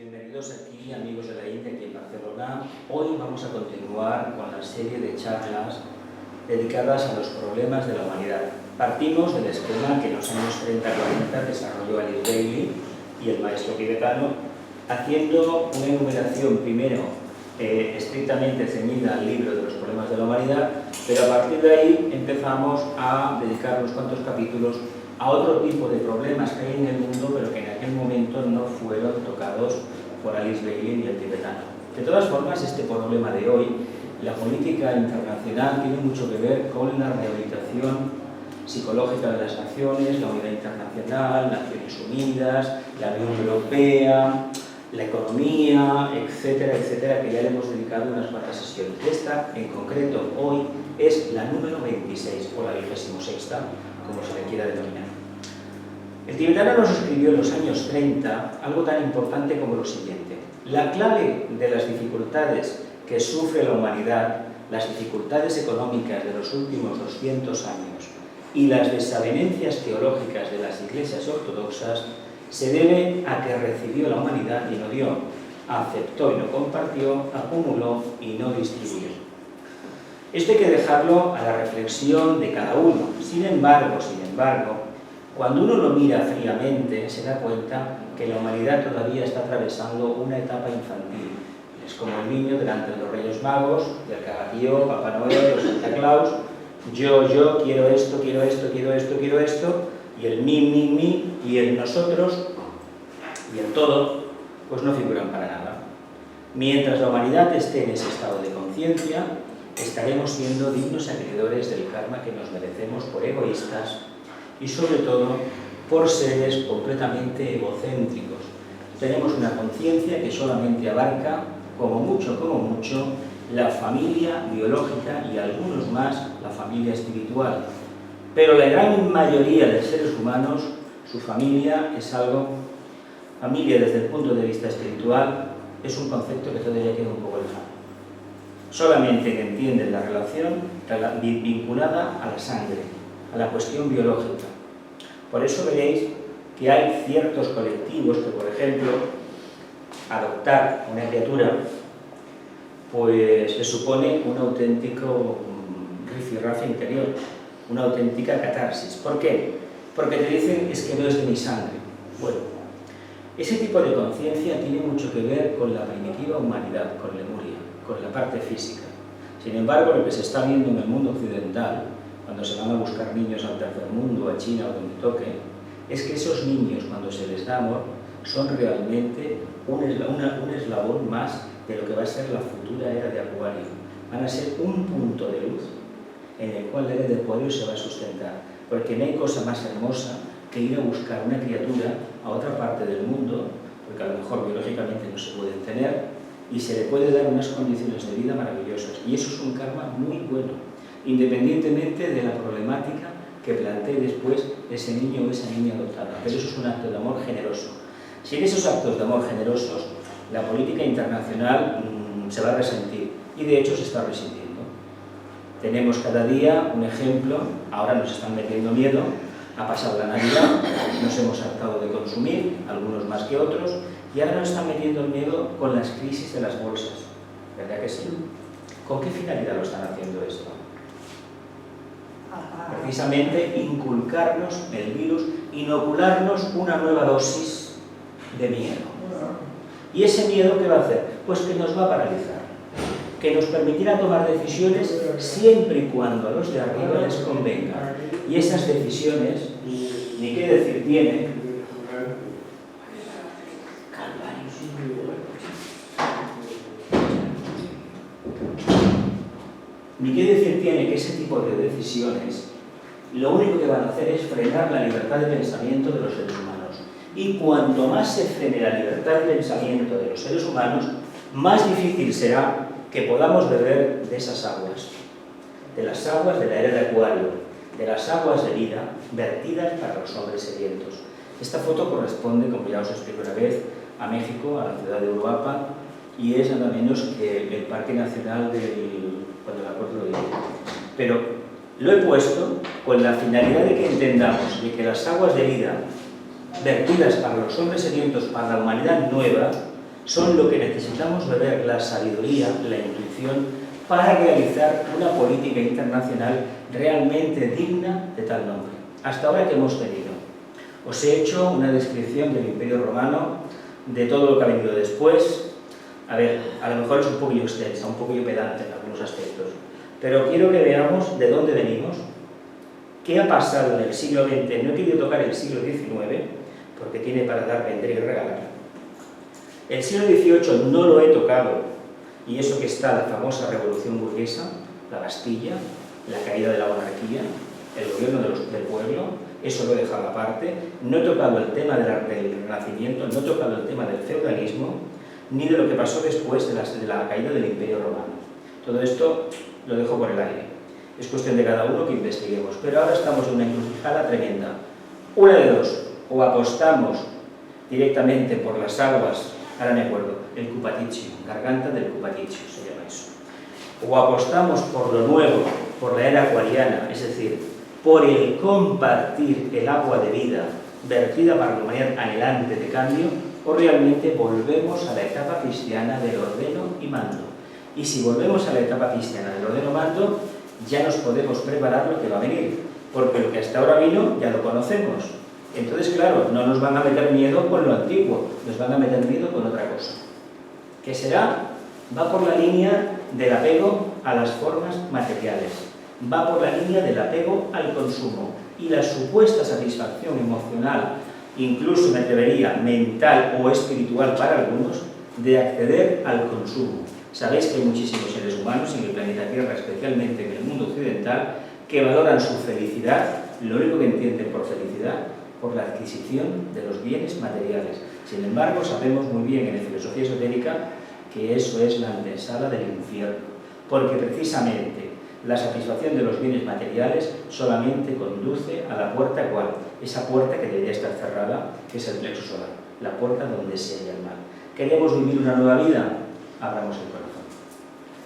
Bienvenidos aquí, amigos de la INDE, aquí en Barcelona. Hoy vamos a continuar con la serie de charlas dedicadas a los problemas de la humanidad. Partimos del esquema que en los años 30-40 desarrolló Alice Bailey y el maestro tibetano, haciendo una enumeración primero estrictamente ceñida al libro de los problemas de la humanidad, pero a partir de ahí empezamos a dedicar unos cuantos capítulos a otro tipo de problemas que hay en el mundo, pero que en aquel momento no fueron tocados por Alice Bailey y el tibetano. De todas formas, este problema de hoy, la política internacional, tiene mucho que ver con la rehabilitación psicológica de las naciones, la unidad internacional, Naciones Unidas, la Unión Europea, la economía, etcétera, etcétera, que ya le hemos dedicado unas cuantas sesiones. Esta, en concreto, hoy es la número 26, o la 26ª, como se le quiera denominar. El tibetano nos escribió en los años 30 algo tan importante como lo siguiente: la clave de las dificultades que sufre la humanidad, las dificultades económicas de los últimos 200 años y las desavenencias teológicas de las iglesias ortodoxas, se debe a que recibió la humanidad y no dio, aceptó y no compartió, acumuló y no distribuyó. Esto hay que dejarlo a la reflexión de cada uno. Sin embargo, cuando uno lo mira fríamente, se da cuenta que la humanidad todavía está atravesando una etapa infantil. Es como el niño delante de los Reyes Magos, del Cagatío, Papá Noel o Santa Claus. Yo, quiero esto, quiero esto, quiero esto, quiero esto, y el mi, y el nosotros, y el todo, pues no figuran para nada. Mientras la humanidad esté en ese estado de conciencia, estaremos siendo dignos acreedores del karma que nos merecemos por egoístas y sobre todo por seres completamente egocéntricos. Tenemos una conciencia que solamente abarca, como mucho, la familia biológica y algunos más la familia espiritual. Pero la gran mayoría de seres humanos, su familia es algo, familia desde el punto de vista espiritual, es un concepto que todavía queda un poco lejano. Solamente entienden la relación vinculada a la sangre, a la cuestión biológica. Por eso veréis que hay ciertos colectivos que, por ejemplo, adoptar una criatura pues le supone un auténtico rifirrafe interior, una auténtica catarsis. ¿Por qué? Porque te dicen es que no es de mi sangre. Bueno, ese tipo de conciencia tiene mucho que ver con la primitiva humanidad, con Lemuria, con la parte física. Sin embargo, lo que se está viendo en el mundo occidental, cuando se van a buscar niños al tercer mundo, a China o donde toque, es que esos niños, cuando se les da amor, son realmente un eslabón más de lo que va a ser la futura era de Acuario. Van a ser un punto de luz en el cual la era de Acuario se va a sustentar, porque no hay cosa más hermosa que ir a buscar una criatura a otra parte del mundo, porque a lo mejor biológicamente no se pueden tener, y se le puede dar unas condiciones de vida maravillosas. Y eso es un karma muy bueno, independientemente de la problemática que plantee después ese niño o esa niña adoptada. Pero eso es un acto de amor generoso. Sin esos actos de amor generosos, la política internacional se va a resentir, y de hecho se está resintiendo. Tenemos cada día un ejemplo. Ahora nos están metiendo miedo, ha pasado la Navidad, nos hemos hartado de consumir, algunos más que otros, y ahora nos están metiendo el miedo con las crisis de las bolsas. ¿Verdad que sí? ¿Con qué finalidad lo están haciendo esto? Precisamente inculcarnos el virus, inocularnos una nueva dosis de miedo. ¿Y ese miedo qué va a hacer? Pues que nos va a paralizar, que nos permitirá tomar decisiones siempre y cuando a los de arriba les convenga. Y esas decisiones, ni qué decir tiene, que ese tipo de decisiones lo único que van a hacer es frenar la libertad de pensamiento de los seres humanos. Y cuanto más se frene la libertad de pensamiento de los seres humanos, más difícil será que podamos beber de esas aguas, de las aguas de la era de Acuario, de las aguas de vida vertidas para los hombres sedientos. Esta foto corresponde, como ya os explico una vez, a México, a la ciudad de Uruapan, y es nada menos que el Parque Nacional cuando la Corte lo dice. Pero lo he puesto con la finalidad de que entendamos de que las aguas de vida vertidas para los hombres sedientos, para la humanidad nueva, son lo que necesitamos beber, la sabiduría, la intuición, para realizar una política internacional realmente digna de tal nombre. Hasta ahora, ¿qué hemos tenido? Os he hecho una descripción del Imperio Romano, de todo lo que ha venido después. A ver, a lo mejor es un poquillo extensa, un poquillo pedante en algunos aspectos, pero quiero que veamos de dónde venimos, qué ha pasado en el siglo XX. No he querido tocar el siglo XIX, porque tiene para dar, vender y regalar. El siglo XVIII no lo he tocado, y eso que está la famosa revolución burguesa, la Bastilla, la caída de la monarquía, el gobierno del pueblo, eso lo he dejado aparte. No he tocado el tema del Renacimiento, no he tocado el tema del feudalismo, ni de lo que pasó después de la caída del Imperio Romano. Todo esto lo dejo por el aire. Es cuestión de cada uno que investiguemos. Pero ahora estamos en una encrucijada tremenda. Una de dos: o apostamos directamente por las aguas, ahora me acuerdo, el Cupaticio, garganta del Cupaticio se llama eso. O apostamos por lo nuevo, por la era acuariana, es decir, por el compartir el agua de vida vertida para la humanidad anhelante de cambio, o realmente volvemos a la etapa cristiana del ordeno y mando. Y si volvemos a la etapa cristiana del ordeno y mando, ya nos podemos preparar lo que va a venir, porque lo que hasta ahora vino ya lo conocemos. Entonces, claro, no nos van a meter miedo con lo antiguo, nos van a meter miedo con otra cosa. ¿Qué será? Va por la línea del apego a las formas materiales, va por la línea del apego al consumo y la supuesta satisfacción emocional, incluso me atrevería mental o espiritual para algunos, de acceder al consumo. Sabéis que hay muchísimos seres humanos en el planeta Tierra, especialmente en el mundo occidental, que valoran su felicidad, lo único que entienden por felicidad, por la adquisición de los bienes materiales. Sin embargo, sabemos muy bien en la filosofía esotérica que eso es la antesala del infierno, porque precisamente la satisfacción de los bienes materiales solamente conduce a la puerta ¿cuál? Esa puerta que debería estar cerrada, que es el plexo solar, la puerta donde se halla el mal. ¿Queremos vivir una nueva vida? Abramos el corazón.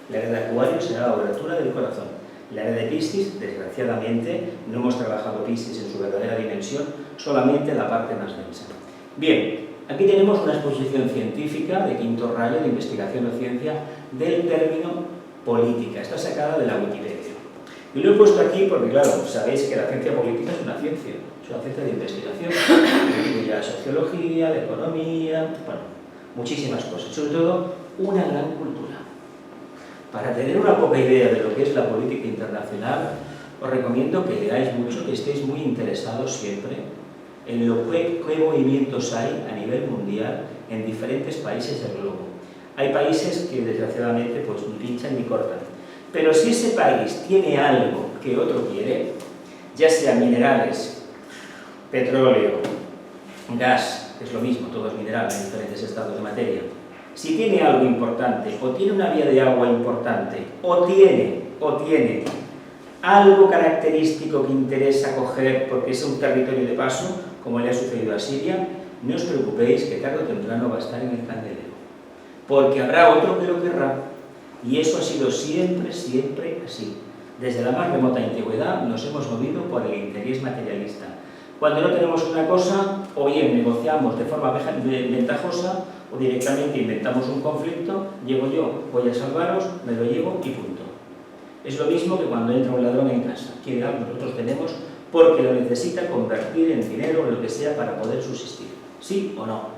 La era de Acuario será la abertura del corazón. La era de Piscis, desgraciadamente, no hemos trabajado Piscis en su verdadera dimensión, solamente la parte más densa. Bien, aquí tenemos una exposición científica de quinto rayo de investigación o ciencia del término política. Está sacada de la Wikipedia. Y lo he puesto aquí porque, claro, sabéis que la ciencia política es una ciencia de investigación. Incluye la sociología, la economía, bueno, muchísimas cosas. Sobre todo, una gran cultura. Para tener una poca idea de lo que es la política internacional, os recomiendo que leáis mucho, que estéis muy interesados siempre en lo qué movimientos hay a nivel mundial en diferentes países del globo. Hay países que desgraciadamente pues ni pinchan ni cortan, pero si ese país tiene algo que otro quiere, ya sea minerales, petróleo, gas, que es lo mismo, todo es mineral en diferentes estados de materia, si tiene algo importante, o tiene una vía de agua importante, o tiene algo característico que interesa coger porque es un territorio de paso, como le ha sucedido a Siria, no os preocupéis que tarde o temprano va a estar en el candelero, porque habrá otro que lo querrá, y eso ha sido siempre, siempre así. Desde la más remota antigüedad nos hemos movido por el interés materialista. Cuando no tenemos una cosa, o bien negociamos de forma ventajosa, o directamente inventamos un conflicto, llego yo, voy a salvaros, me lo llevo y punto. Es lo mismo que cuando entra un ladrón en casa, quiere algo que nosotros tenemos porque lo necesita convertir en dinero o lo que sea para poder subsistir. ¿Sí o no?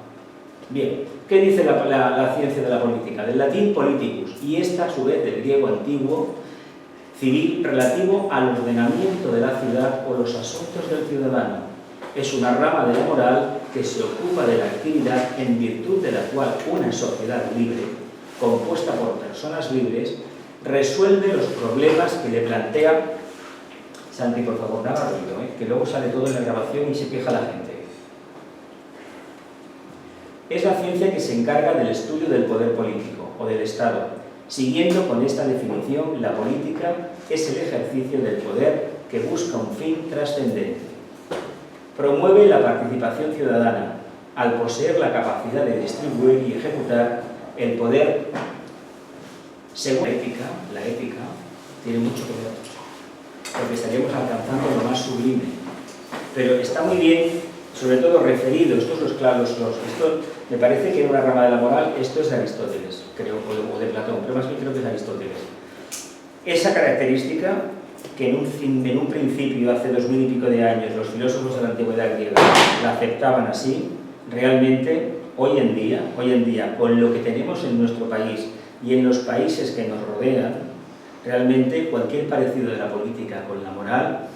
Bien, ¿qué dice la ciencia de la política? Del latín politicus, y esta a su vez del griego antiguo, civil, relativo al ordenamiento de la ciudad o los asuntos del ciudadano. Es una rama de la moral que se ocupa de la actividad en virtud de la cual una sociedad libre, compuesta por personas libres, resuelve los problemas que le plantea. Santi, por favor, no haga ruido, que luego sale todo en la grabación y se queja la gente. Es la ciencia que se encarga del estudio del poder político o del Estado. Siguiendo con esta definición, la política es el ejercicio del poder que busca un fin trascendente. Promueve la participación ciudadana al poseer la capacidad de distribuir y ejecutar el poder según la ética tiene mucho que ver, porque estaríamos alcanzando lo más sublime. Pero está muy bien sobre todo referido, estos los claros, esto me parece que en una rama de la moral, esto es de Aristóteles, creo, o de Platón, pero más bien creo que es de Aristóteles. Esa característica que en un principio, hace 2000 y pico de años, los filósofos de la antigüedad griega la aceptaban así, realmente hoy en día, con lo que tenemos en nuestro país y en los países que nos rodean, realmente cualquier parecido de la política con la moral,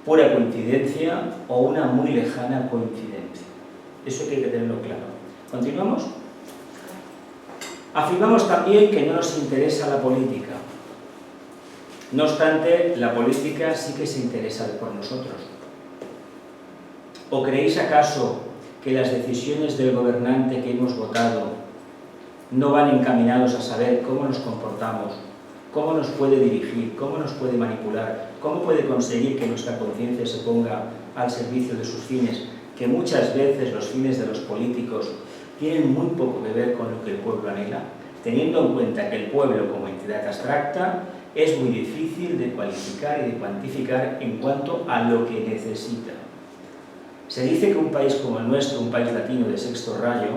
pura coincidencia o una muy lejana coincidencia. Eso hay que tenerlo claro. ¿Continuamos? Afirmamos también que no nos interesa la política. No obstante, la política sí que se interesa por nosotros. ¿O creéis acaso que las decisiones del gobernante que hemos votado no van encaminados a saber cómo nos comportamos, cómo nos puede dirigir, cómo nos puede manipular, cómo puede conseguir que nuestra conciencia se ponga al servicio de sus fines, que muchas veces los fines de los políticos tienen muy poco que ver con lo que el pueblo anhela, teniendo en cuenta que el pueblo como entidad abstracta es muy difícil de cualificar y de cuantificar en cuanto a lo que necesita. Se dice que un país como el nuestro, un país latino de sexto rayo,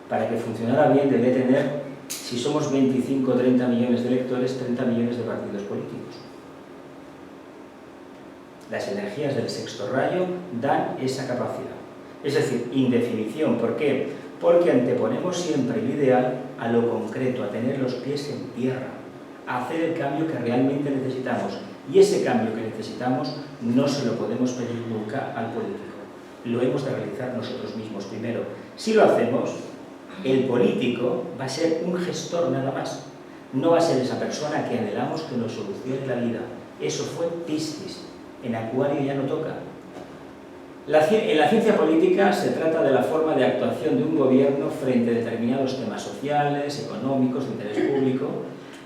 para que funcionara bien debe tener, si somos 25 o 30 millones de electores, 30 millones de partidos políticos. Las energías del sexto rayo dan esa capacidad. Es decir, indefinición. ¿Por qué? Porque anteponemos siempre el ideal a lo concreto, a tener los pies en tierra, a hacer el cambio que realmente necesitamos. Y ese cambio que necesitamos no se lo podemos pedir nunca al político. Lo hemos de realizar nosotros mismos primero. Si lo hacemos, el político va a ser un gestor nada más. No va a ser esa persona que anhelamos que nos solucione la vida. Eso fue Piscis. En Acuario ya no toca. En la ciencia política se trata de la forma de actuación de un gobierno frente a determinados temas sociales, económicos, de interés público,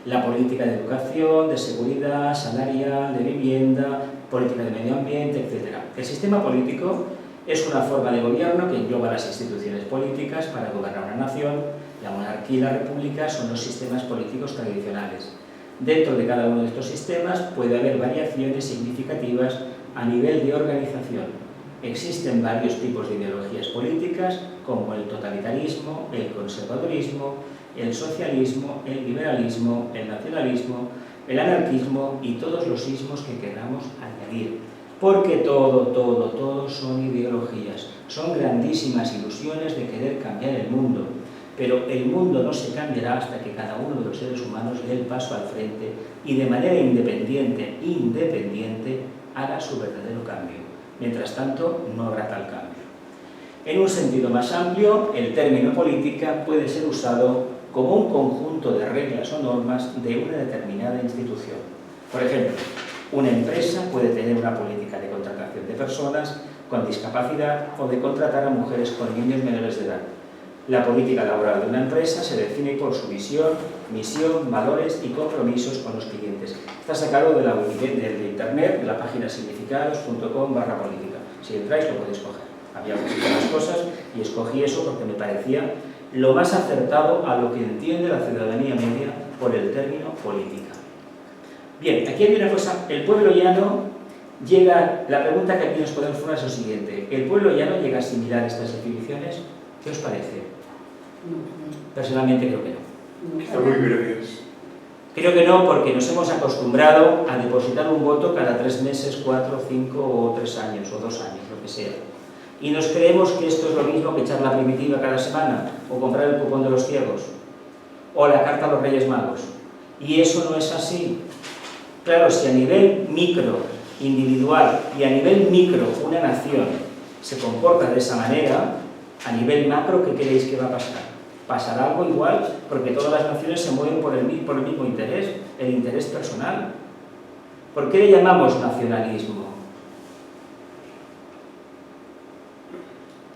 la política de educación, de seguridad, salarial, de vivienda, política de medio ambiente, etc. El sistema político es una forma de gobierno que engloba las instituciones políticas para gobernar una nación. La monarquía y la república son los sistemas políticos tradicionales. Dentro de cada uno de estos sistemas puede haber variaciones significativas a nivel de organización. Existen varios tipos de ideologías políticas, como el totalitarismo, el conservadurismo, el socialismo, el liberalismo, el nacionalismo, el anarquismo y todos los ismos que queramos añadir. Porque todo son ideologías, son grandísimas ilusiones de querer cambiar el mundo, pero el mundo no se cambiará hasta que cada uno de los seres humanos dé el paso al frente y de manera independiente, haga su verdadero cambio. Mientras tanto, no habrá tal cambio. En un sentido más amplio, el término política puede ser usado como un conjunto de reglas o normas de una determinada institución. Por ejemplo, una empresa puede tener una política de contratación de personas con discapacidad o de contratar a mujeres con niños menores de edad. La política laboral de una empresa se define por su visión, misión, valores y compromisos con los clientes. Está sacado de la Wikipedia de Internet, de la página significados.com/política. Si entráis lo podéis coger. Había muchas cosas y escogí eso porque me parecía lo más acertado a lo que entiende la ciudadanía media por el término política. Bien, aquí hay una cosa, el pueblo llano llega, la pregunta que aquí nos podemos formar es lo siguiente: ¿el pueblo llano llega a asimilar estas definiciones? ¿Qué os parece? Personalmente creo que no. Está muy breves. Creo que no, porque nos hemos acostumbrado a depositar un voto cada 3 meses, 4, 5 o 3 años, o 2 años, lo que sea. Y nos creemos que esto es lo mismo que echar la primitiva cada semana, o comprar el cupón de los ciegos, o la carta a los Reyes Magos. Y eso no es así. Claro, si a nivel micro, individual, y a nivel micro, una nación se comporta de esa manera, a nivel macro, ¿qué creéis que va a pasar? Pasará algo igual, porque todas las naciones se mueven por el mismo interés, el interés personal. ¿Por qué le llamamos nacionalismo?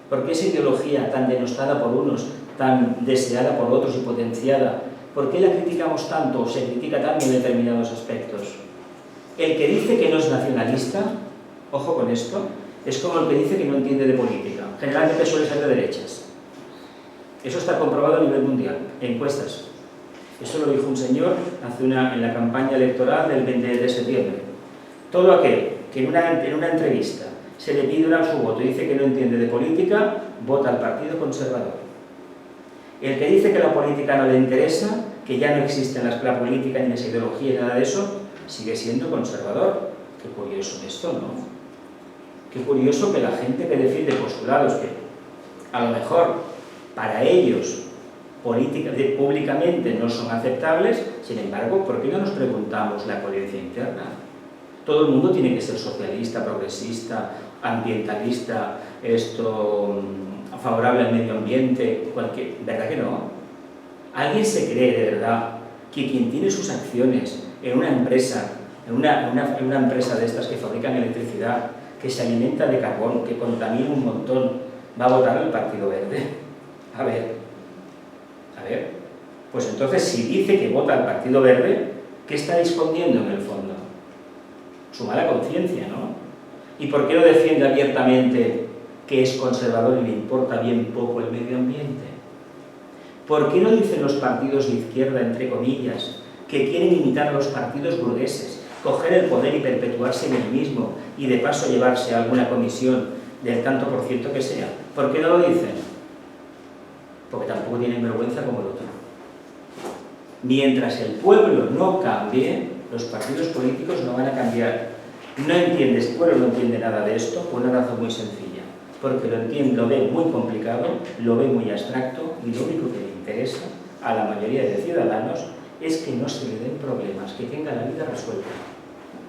¿Por qué esa ideología tan denostada por unos, tan deseada por otros y potenciada? ¿Por qué la criticamos tanto o se critica tanto en determinados aspectos? El que dice que no es nacionalista, ojo con esto, es como el que dice que no entiende de política. Generalmente suele ser de derechas. Eso está comprobado a nivel mundial, en encuestas. Eso lo dijo un señor en la campaña electoral del 20 de septiembre. Todo aquel que en una entrevista se le pide su voto y dice que no entiende de política, vota al Partido Conservador. El que dice que la política no le interesa, que ya no existe la política ni esa ideología ni nada de eso, sigue siendo conservador. Qué curioso esto, ¿no? Qué curioso que la gente que defiende postulados que a lo mejor para ellos públicamente no son aceptables, sin embargo, ¿por qué no nos preguntamos la coherencia interna? Todo el mundo tiene que ser socialista, progresista, ambientalista, favorable al medio ambiente, ¿verdad que no? ¿Alguien se cree de verdad que quien tiene sus acciones en una empresa, en una empresa de estas que fabrican electricidad, que se alimenta de carbón, que contamina un montón, va a votar al Partido Verde? A ver, pues entonces si dice que vota al Partido Verde, ¿qué está escondiendo en el fondo? Su mala conciencia, ¿no? ¿Y por qué no defiende abiertamente que es conservador y le importa bien poco el medio ambiente? ¿Por qué no dicen los partidos de izquierda, entre comillas, que quieren imitar a los partidos burgueses, coger el poder y perpetuarse en el mismo y de paso llevarse a alguna comisión del tanto por ciento que sea? ¿Por qué no lo dicen? Porque tampoco tienen vergüenza como el otro. Mientras el pueblo no cambie, los partidos políticos no van a cambiar. No entiendes, el pueblo no entiende nada de esto por una razón muy sencilla, porque lo ve muy complicado, lo ve muy abstracto y lo único que le interesa a la mayoría de ciudadanos es que no se le den problemas, que tenga la vida resuelta.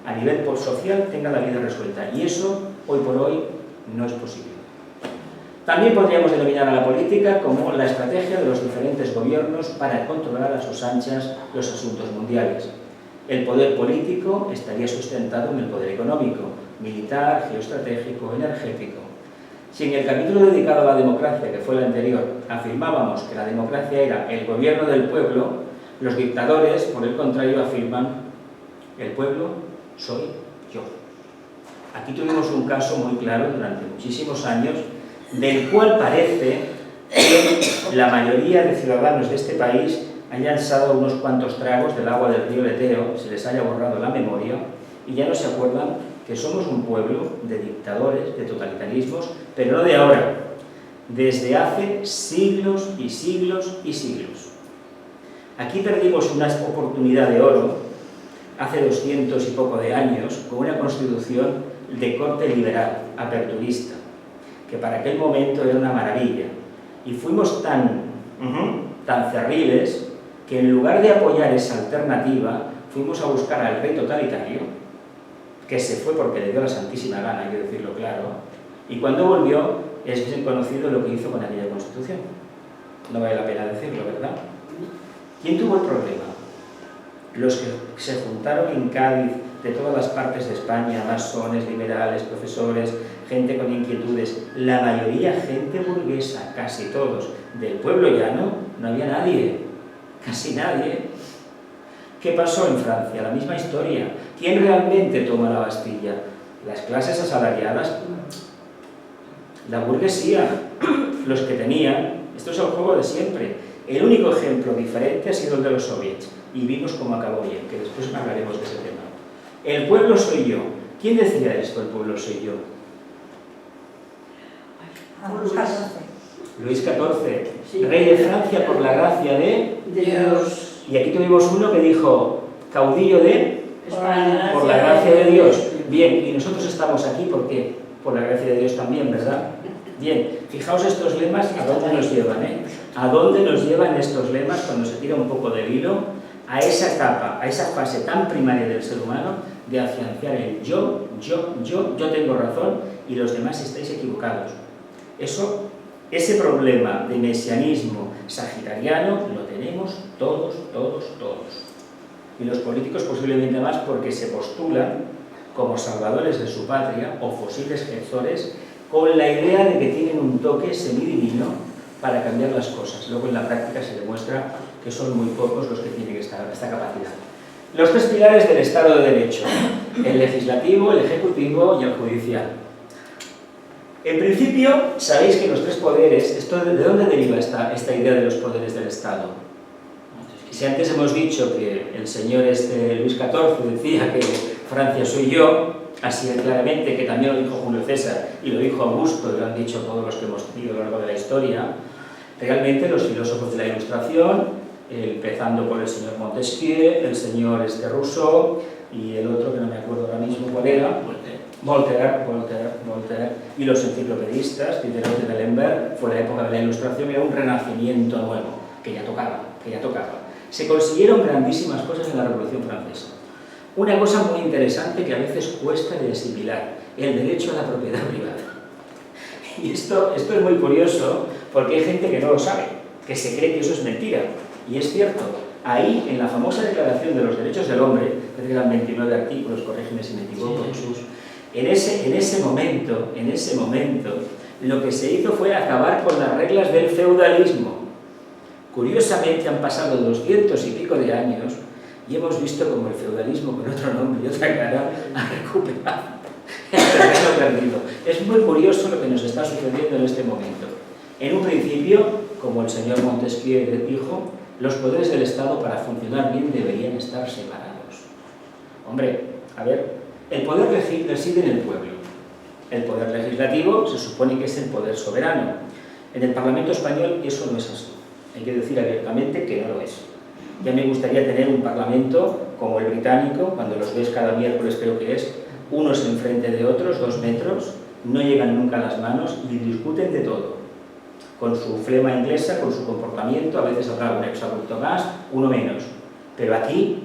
A nivel social tenga la vida resuelta y eso, hoy por hoy, no es posible. También podríamos denominar a la política como la estrategia de los diferentes gobiernos para controlar a sus anchas los asuntos mundiales. El poder político estaría sustentado en el poder económico, militar, geoestratégico, energético. Si en el capítulo dedicado a la democracia, que fue el anterior, afirmábamos que la democracia era el gobierno del pueblo, los dictadores, por el contrario, afirman el pueblo soy yo. Aquí tuvimos un caso muy claro durante muchísimos años, del cual parece que la mayoría de ciudadanos de este país hayan echado unos cuantos tragos del agua del río Leteo, se les haya borrado la memoria y ya no se acuerdan que somos un pueblo de dictadores, de totalitarismos, pero no de ahora, desde hace siglos y siglos y siglos. Aquí perdimos una oportunidad de oro hace 200 y poco de años con una constitución de corte liberal, aperturista, que para aquel momento era una maravilla. Y fuimos tan cerriles que en lugar de apoyar esa alternativa, fuimos a buscar al rey totalitario, que se fue porque le dio la santísima gana, hay que decirlo claro, y cuando volvió es bien conocido lo que hizo con aquella constitución. No vale la pena decirlo, ¿verdad? ¿Quién tuvo el problema? Los que se juntaron en Cádiz de todas las partes de España, masones, liberales, profesores, gente con inquietudes, la mayoría gente burguesa, casi todos. Del pueblo llano no había nadie, casi nadie. ¿Qué pasó en Francia? La misma historia. ¿Quién realmente toma la Bastilla? Las clases asalariadas, la burguesía, los que tenían. Esto es el juego de siempre. El único ejemplo diferente ha sido el de los soviets, y vimos cómo acabó bien, que después hablaremos de ese tema. El pueblo soy yo. ¿Quién decía esto, el pueblo soy yo? Luis XIV, sí. Rey de Francia por la gracia de Dios. Y aquí tuvimos uno que dijo, caudillo de España, por la gracia de Dios. Bien, y nosotros estamos aquí, ¿por qué? Por la gracia de Dios también, ¿verdad? Bien, fijaos estos lemas, ¿a dónde nos llevan? ¿A dónde nos llevan estos lemas cuando se tira un poco del hilo? A esa etapa, a esa fase tan primaria del ser humano de afianzar el yo tengo razón y los demás estáis equivocados. Ese problema de mesianismo sagitariano lo tenemos todos. Y los políticos posiblemente más porque se postulan como salvadores de su patria o posibles gestores con la idea de que tienen un toque semidivino para cambiar las cosas. Luego en la práctica se demuestra que son muy pocos los que tienen esta capacidad. Los tres pilares del Estado de Derecho: el legislativo, el ejecutivo y el judicial. En principio, sabéis que los tres poderes, ¿de dónde deriva esta idea de los poderes del Estado? Si antes hemos dicho que el señor Luis XIV decía que Francia soy yo, así de claramente, que también lo dijo Julio César y lo dijo Augusto, y lo han dicho todos los que hemos tenido a lo largo de la historia, realmente los filósofos de la Ilustración, empezando por el señor Montesquieu, el señor Rousseau y el otro que no me acuerdo ahora mismo cuál era, Voltaire, y los enciclopedistas, Diderot y D'Alembert, fue la época de la Ilustración, era un renacimiento nuevo, que ya tocaba. Se consiguieron grandísimas cosas en la Revolución Francesa. Una cosa muy interesante que a veces cuesta de asimilar, el derecho a la propiedad privada. Y esto es muy curioso porque hay gente que no lo sabe, que se cree que eso es mentira. Y es cierto, ahí en la famosa Declaración de los Derechos del Hombre, que eran 29 artículos, corrígeme si me equivoco, Jesús, en ese momento, lo que se hizo fue acabar con las reglas del feudalismo. Curiosamente han pasado 200 y pico de años y hemos visto como el feudalismo con otro nombre y otra cara ha recuperado el terreno perdido. Es muy curioso lo que nos está sucediendo en este momento. En un principio, como el señor Montesquieu dijo, los poderes del Estado para funcionar bien deberían estar separados. Hombre, a ver, el poder reside en el pueblo. El poder legislativo se supone que es el poder soberano. En el Parlamento español eso no es así. Hay que decir abiertamente que no lo es. Ya me gustaría tener un parlamento como el británico, cuando los ves cada miércoles creo que es, unos enfrente de otros, 2 metros, no llegan nunca a las manos y discuten de todo. Con su flema inglesa, con su comportamiento, a veces habrá un exabrupto más, uno menos. Pero aquí,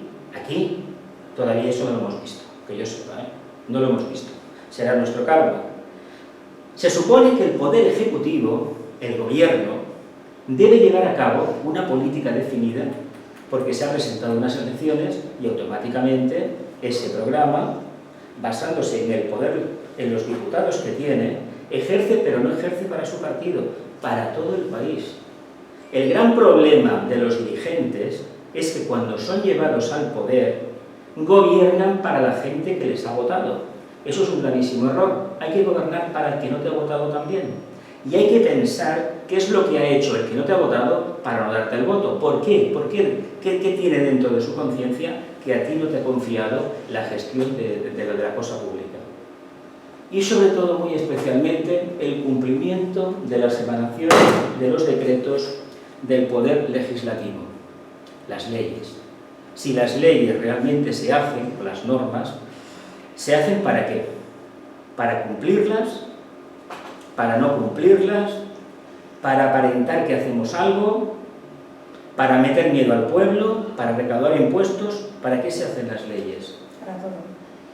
todavía eso no lo hemos visto, que yo sepa, no lo hemos visto. Será nuestro karma. Se supone que el poder ejecutivo, el gobierno, debe llevar a cabo una política definida porque se han presentado unas elecciones y automáticamente ese programa, basándose en el poder, en los diputados que tiene, ejerce, pero no ejerce para su partido, para todo el país. El gran problema de los dirigentes es que cuando son llevados al poder, gobiernan para la gente que les ha votado. Eso es un gravísimo error. Hay que gobernar para el que no te ha votado también. Y hay que pensar qué es lo que ha hecho el que no te ha votado para no darte el voto. ¿Por qué? ¿Qué tiene dentro de su conciencia que a ti no te ha confiado la gestión de la cosa pública? Y sobre todo, muy especialmente, el cumplimiento de las emanaciones de los decretos del poder legislativo, las leyes. Si las leyes realmente se hacen, o las normas, ¿se hacen para qué? ¿Para cumplirlas? ¿Para no cumplirlas? ¿Para aparentar que hacemos algo? ¿Para meter miedo al pueblo? ¿Para recaudar impuestos? ¿Para qué se hacen las leyes? Para todo.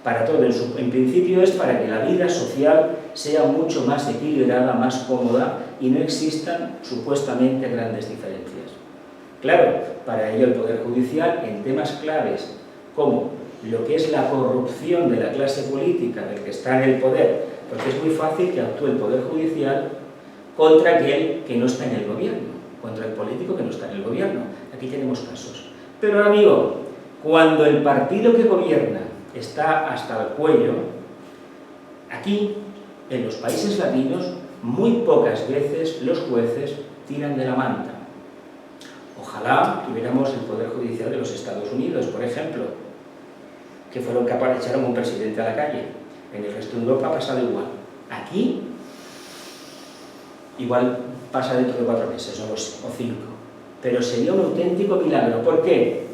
Para todo. En principio es para que la vida social sea mucho más equilibrada, más cómoda y no existan supuestamente grandes diferencias. Claro, para ello el Poder Judicial en temas claves como lo que es la corrupción de la clase política del que está en el poder, porque es muy fácil que actúe el Poder Judicial contra aquel que no está en el gobierno, contra el político que no está en el gobierno. Aquí tenemos casos. Pero amigo, cuando el partido que gobierna está hasta el cuello, aquí, en los países latinos, muy pocas veces los jueces tiran de la manta. Ojalá tuviéramos el Poder Judicial de los Estados Unidos, por ejemplo, que fueron capaces de echar a un presidente a la calle. En el resto de Europa ha pasado igual. Aquí, igual pasa dentro de 4 meses, no lo sé, o 5. Pero sería un auténtico milagro. ¿Por qué?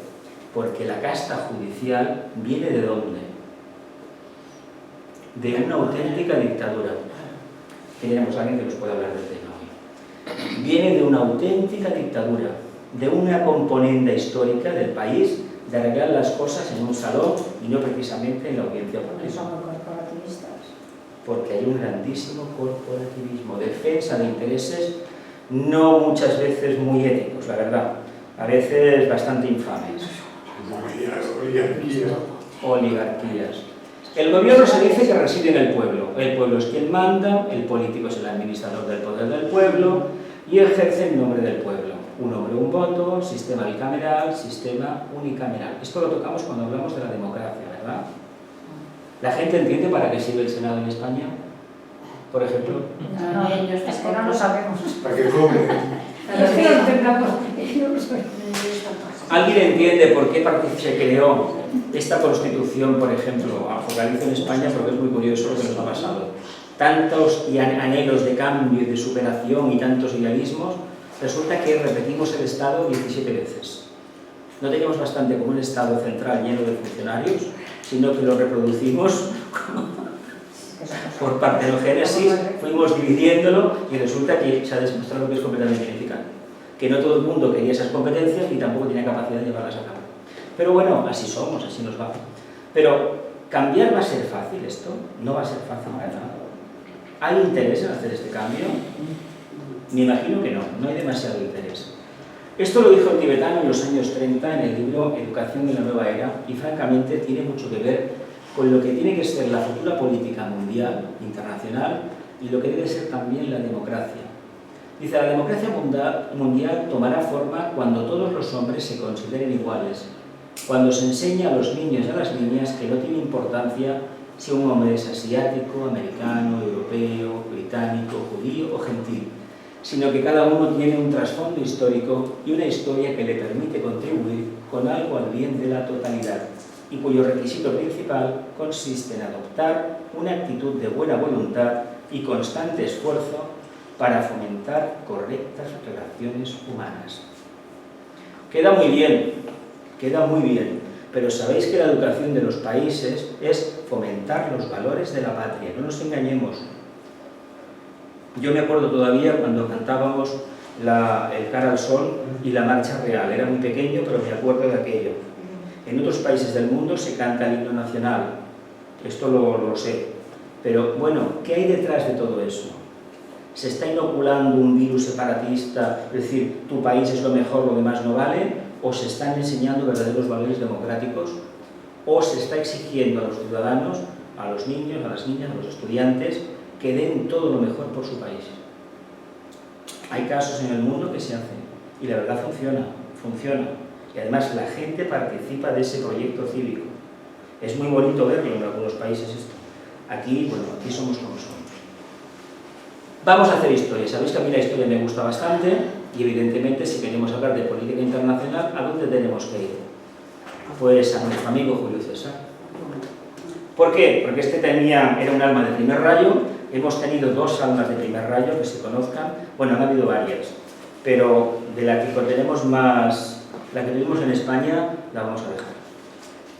Porque la casta judicial viene ¿de dónde? De una auténtica dictadura. Tenemos a alguien que nos pueda hablar del tema hoy. Viene de una auténtica dictadura, de una componente histórica del país, de arreglar las cosas en un salón y no precisamente en la audiencia pública. Son corporativistas. Porque hay un grandísimo corporativismo, defensa de intereses no muchas veces muy éticos, la verdad, a veces bastante infames. Oligarquías. El gobierno se dice que reside en el pueblo es quien manda, el político es el administrador del poder del pueblo y ejerce en nombre del pueblo. Un hombre, un voto, sistema bicameral, sistema unicameral. Esto lo tocamos cuando hablamos de la democracia, ¿verdad? ¿La gente entiende para qué sirve el Senado en España? Por ejemplo. No, ellos es que no lo sabemos. ¿Para qué comen? Es que lo entendamos. ¿Alguien entiende por qué se creó esta Constitución, por ejemplo, focalizo en España porque es muy curioso lo que nos ha pasado. Tantos anhelos de cambio y de superación y tantos idealismos, resulta que repetimos el Estado 17 veces. No teníamos bastante como un Estado central lleno de funcionarios, sino que lo reproducimos por partenogénesis, fuimos dividiéndolo y resulta que se ha demostrado que es completamente ineficaz. Que no todo el mundo quería esas competencias y tampoco tenía capacidad de llevarlas a cabo. Pero bueno, así somos, así nos va. Pero, ¿cambiar va a ser fácil esto? No va a ser fácil para nada. ¿Hay interés en hacer este cambio? Me imagino que no, no hay demasiado interés. Esto lo dijo el tibetano en los años 30 en el libro Educación de la Nueva Era y francamente tiene mucho que ver con lo que tiene que ser la futura política mundial, internacional, y lo que debe ser también la democracia. Dice, la democracia mundial tomará forma cuando todos los hombres se consideren iguales, cuando se enseña a los niños y a las niñas que no tiene importancia si un hombre es asiático, americano, europeo, británico, judío o gentil, sino que cada uno tiene un trasfondo histórico y una historia que le permite contribuir con algo al bien de la totalidad y cuyo requisito principal consiste en adoptar una actitud de buena voluntad y constante esfuerzo para fomentar correctas relaciones humanas. Queda muy bien, pero sabéis que la educación de los países es fomentar los valores de la patria, no nos engañemos. Yo me acuerdo todavía cuando cantábamos el Cara al Sol y la Marcha Real, era muy pequeño, pero me acuerdo de aquello. En otros países del mundo se canta el himno nacional, esto lo sé, pero bueno, ¿qué hay detrás de todo eso? ¿Se está inoculando un virus separatista, es decir, tu país es lo mejor, lo demás no vale? ¿O se están enseñando verdaderos valores democráticos? ¿O se está exigiendo a los ciudadanos, a los niños, a las niñas, a los estudiantes, que den todo lo mejor por su país? Hay casos en el mundo que se hacen y la verdad funciona. Y además la gente participa de ese proyecto cívico. Es muy bonito verlo en algunos países esto. Aquí, bueno, aquí somos como somos. Vamos a hacer historia. Sabéis que a mí la historia me gusta bastante y evidentemente si queremos hablar de política internacional, ¿a dónde tenemos que ir? Pues a nuestro amigo Julio César. ¿Por qué? Porque era un alma de primer rayo. Hemos tenido dos almas de primer rayo que se conozcan. Bueno, han habido varias, pero de la que tenemos más, la que vivimos en España, la vamos a dejar.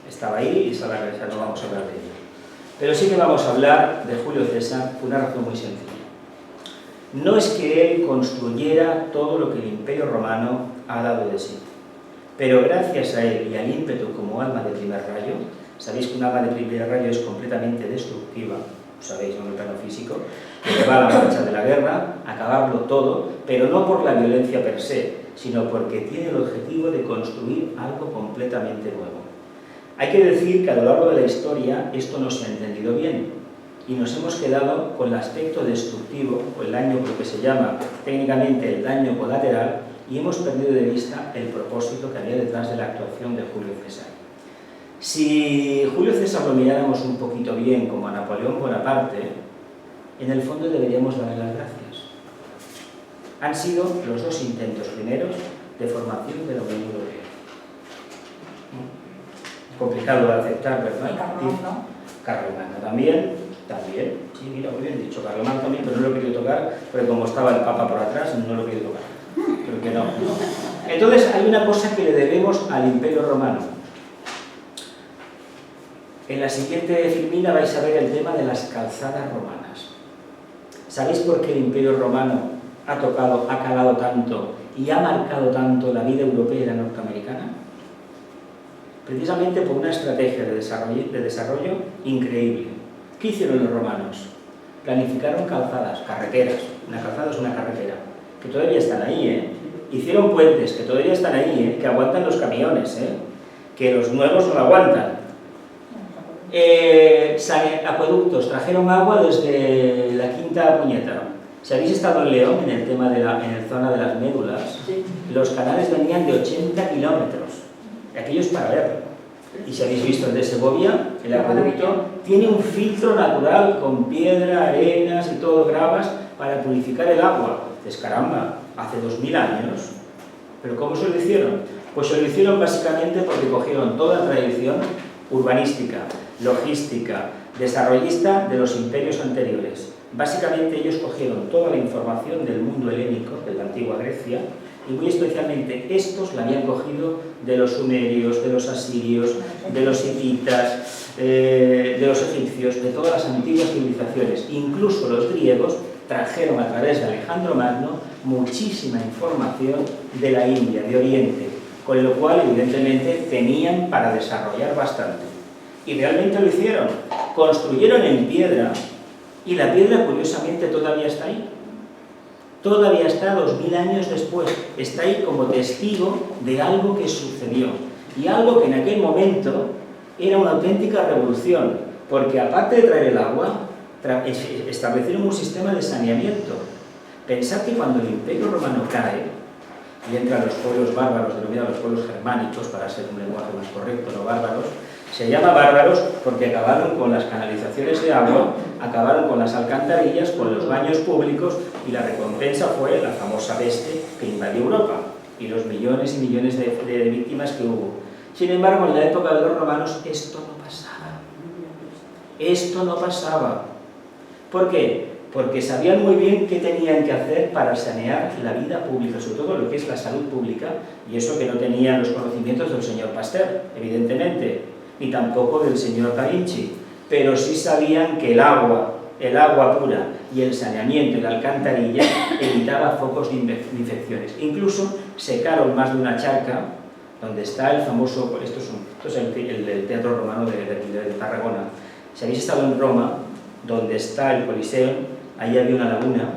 Estaba ahí y esa no vamos a hablar de ella. Pero sí que vamos a hablar de Julio César por una razón muy sencilla. No es que él construyera todo lo que el Imperio Romano ha dado de sí, pero gracias a él y al ímpetu como alma de primer rayo, sabéis que un alma de primer rayo es completamente destructiva, sabéis, en el plano físico, que lleva a la marcha de la guerra, acabarlo todo, pero no por la violencia per se, sino porque tiene el objetivo de construir algo completamente nuevo. Hay que decir que a lo largo de la historia esto no se ha entendido bien y nos hemos quedado con el aspecto destructivo, o el daño, lo que se llama técnicamente el daño colateral, y hemos perdido de vista el propósito que había detrás de la actuación de Julio César. Si Julio César lo miráramos un poquito bien como a Napoleón Bonaparte, en el fondo deberíamos darle las gracias. Han sido los dos intentos primeros de formación de la Unión Europea. Complicado de aceptar, ¿verdad? Y Carlomagno. Carlomagno también. Sí, mira, muy bien dicho, Carlomagno también, pero no lo he querido tocar, porque como estaba el Papa por atrás, no lo he querido tocar. Creo que no. Entonces, hay una cosa que le debemos al Imperio Romano. En la siguiente filmina vais a ver el tema de las calzadas romanas. ¿Sabéis por qué el Imperio Romano ha calado tanto y ha marcado tanto la vida europea y la norteamericana? Precisamente por una estrategia de desarrollo increíble. ¿Qué hicieron los romanos? Planificaron calzadas, carreteras. Una calzada es una carretera, que todavía están ahí, ¿eh? Hicieron puentes, que todavía están ahí, ¿eh? Que aguantan los camiones, ¿eh? Que los nuevos no lo aguantan. Acueductos, trajeron agua desde la Quinta Puñeta. Si habéis estado en León, en el tema en la zona de las médulas, sí, los canales venían de 80 kilómetros. Aquello es para verlo. Y si habéis visto el de Segovia, el acueducto tiene un filtro natural con piedra, arenas y todo, gravas, para purificar el agua. Pues caramba, hace 2000 años. ¿Pero cómo se lo hicieron? Pues se lo hicieron básicamente porque cogieron toda la tradición urbanística, logística, desarrollista de los imperios anteriores. Básicamente ellos cogieron toda la información del mundo helénico, de la antigua Grecia, y muy especialmente estos la habían cogido de los sumerios, de los asirios, de los hititas, de los egipcios, de todas las antiguas civilizaciones. Incluso los griegos trajeron a través de Alejandro Magno muchísima información de la India, de Oriente, con lo cual evidentemente tenían para desarrollar bastante. Y realmente lo hicieron. Construyeron en piedra, y la piedra curiosamente todavía está ahí. Todavía está 2000 años después, está ahí como testigo de algo que sucedió. Y algo que en aquel momento era una auténtica revolución, porque aparte de traer el agua, establecieron un sistema de saneamiento. Pensad que cuando el Imperio Romano cae, y entran los pueblos bárbaros, denominados los pueblos germánicos, para ser un lenguaje más correcto, no bárbaros, se llama bárbaros porque acabaron con las canalizaciones de agua, acabaron con las alcantarillas, con los baños públicos, y la recompensa fue la famosa peste que invadió Europa y los millones y millones de víctimas que hubo. Sin embargo, en la época de los romanos esto no pasaba. Esto no pasaba. ¿Por qué? Porque sabían muy bien qué tenían que hacer para sanear la vida pública, sobre todo lo que es la salud pública, y eso que no tenían los conocimientos del señor Pasteur, evidentemente, ni tampoco del señor Da Vinci, pero sí sabían que el agua pura y el saneamiento y la alcantarilla evitaba focos de infecciones. Incluso secaron más de una charca donde está el famoso, esto es el Teatro Romano de Tarragona. Si habéis estado en Roma, donde está el Coliseo, ahí había una laguna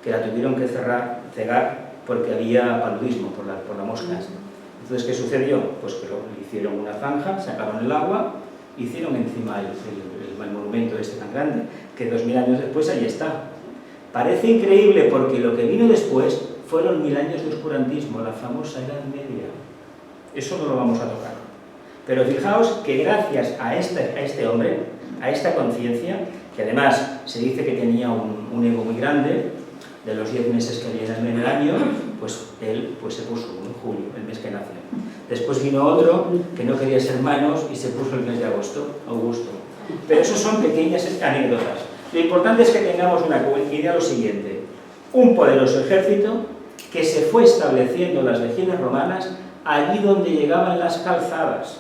que la tuvieron que cegar porque había paludismo por la mosca. Entonces, ¿qué sucedió? Pues que hicieron una zanja, sacaron el agua, hicieron encima el monumento este tan grande, que 2000 años después ahí está. Parece increíble porque lo que vino después fueron 1000 años de oscurantismo, la famosa Edad Media. Eso no lo vamos a tocar. Pero fijaos que gracias a este hombre, a esta conciencia, que además se dice que tenía un ego muy grande, de los 10 meses que había en el año, pues él se puso en julio, el mes que nació. Después vino otro que no quería ser hermanos y se puso el mes de agosto, Augusto. Pero eso son pequeñas anécdotas. Lo importante es que tengamos una idea lo siguiente: un poderoso ejército que se fue estableciendo en las legiones romanas allí donde llegaban las calzadas.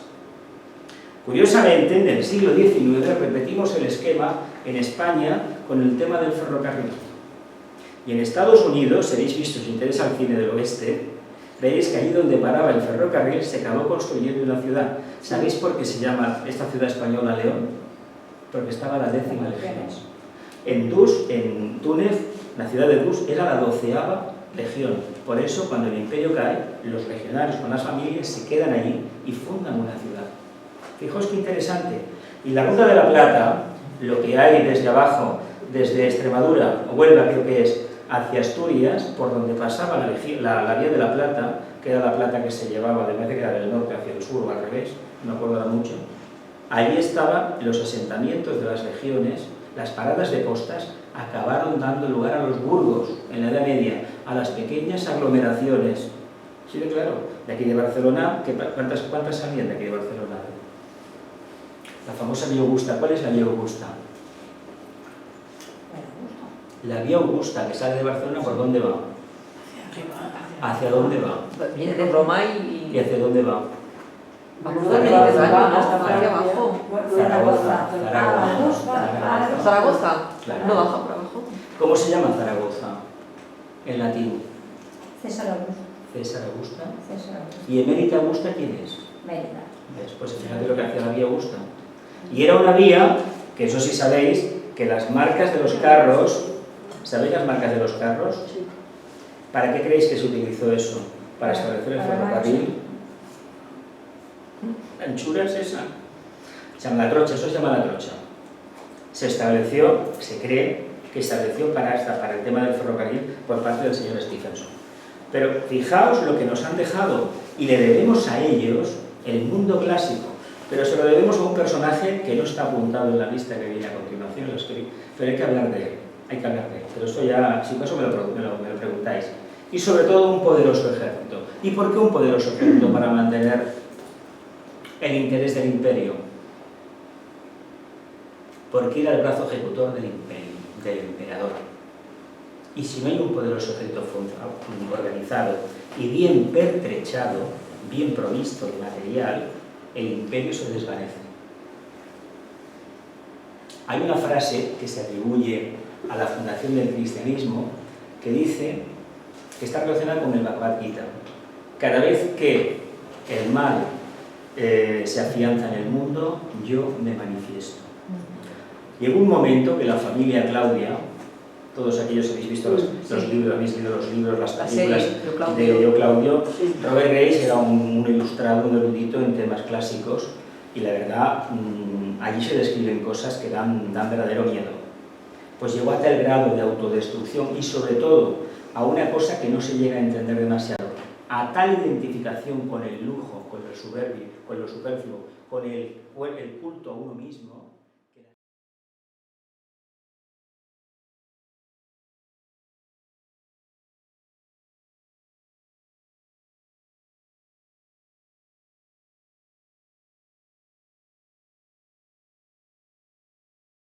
Curiosamente, en el siglo XIX repetimos el esquema en España con el tema del ferrocarril. Y en Estados Unidos, si habéis visto, si os interesa el cine del oeste, veréis que allí donde paraba el ferrocarril se acabó construyendo una ciudad. ¿Sabéis por qué se llama esta ciudad española León? Porque estaba la 10ª legión. En Túnez, la ciudad de Dus era la 12ª legión. Por eso, cuando el imperio cae, los legionarios con las familias se quedan allí y fundan una ciudad. Fijaos qué interesante. Y la Ruta de la Plata, lo que hay desde abajo, desde Extremadura, o Huelva creo que es, hacia Asturias, por donde pasaba la vía de la Plata, que era la plata que se llevaba de México del norte hacia el sur o al revés, no me acuerdo ahora mucho. Allí estaban los asentamientos de las legiones, las paradas de postas, acabaron dando lugar a los burgos en la Edad Media, a las pequeñas aglomeraciones. ¿Sí, claro? De aquí de Barcelona, ¿cuántas salían de aquí de Barcelona? La famosa Vía Augusta. ¿Cuál es la Vía Augusta? La Vía Augusta, que sale de Barcelona, ¿por dónde va? ¿Hacia dónde va? Viene de Roma y... ¿Y hacia dónde va? Zaragoza. Claro. No baja por abajo. ¿Cómo se llama Zaragoza en latín? César Augusto. César Augusta. César Augusto. ¿Y Emérita Augusta quién es? Mérida. Pues fíjate lo que hacía la Vía Augusta. Y era una vía, que eso sí sabéis, que las marcas de los carros, ¿sabéis las marcas de los carros? Sí. ¿Para qué creéis que se utilizó eso? ¿Para establecer el ferrocarril? ¿La anchura es esa? Se llama la trocha, eso se llama la trocha. Se estableció, se cree que estableció para el tema del ferrocarril por parte del señor Stephenson. Pero fijaos lo que nos han dejado, y le debemos a ellos el mundo clásico, pero se lo debemos a un personaje que no está apuntado en la lista que viene a continuación, pero hay que hablar de él, pero eso ya, si acaso me lo preguntáis. Y sobre todo un poderoso ejército. ¿Y por qué un poderoso ejército? Para mantener el interés del imperio. porque era el brazo ejecutor del emperador. Y si no hay un poderoso ejército organizado y bien pertrechado, bien provisto de material, el imperio se desvanece. Hay una frase que se atribuye a la fundación del cristianismo que dice, que está relacionada con el Bhagavad Gita. Cada vez que el mal se afianza en el mundo, yo me manifiesto. Llegó un momento que la familia Claudia, todos aquellos que habéis visto los libros, habéis leído los libros, las películas de Yo Claudio, Robert Grace era un ilustrado, un erudito en temas clásicos, y la verdad, allí se describen cosas que dan verdadero miedo. Pues llegó a tal grado de autodestrucción y sobre todo a una cosa que no se llega a entender demasiado, a tal identificación con el lujo, con el soberbio, con lo superfluo, con el culto a uno mismo,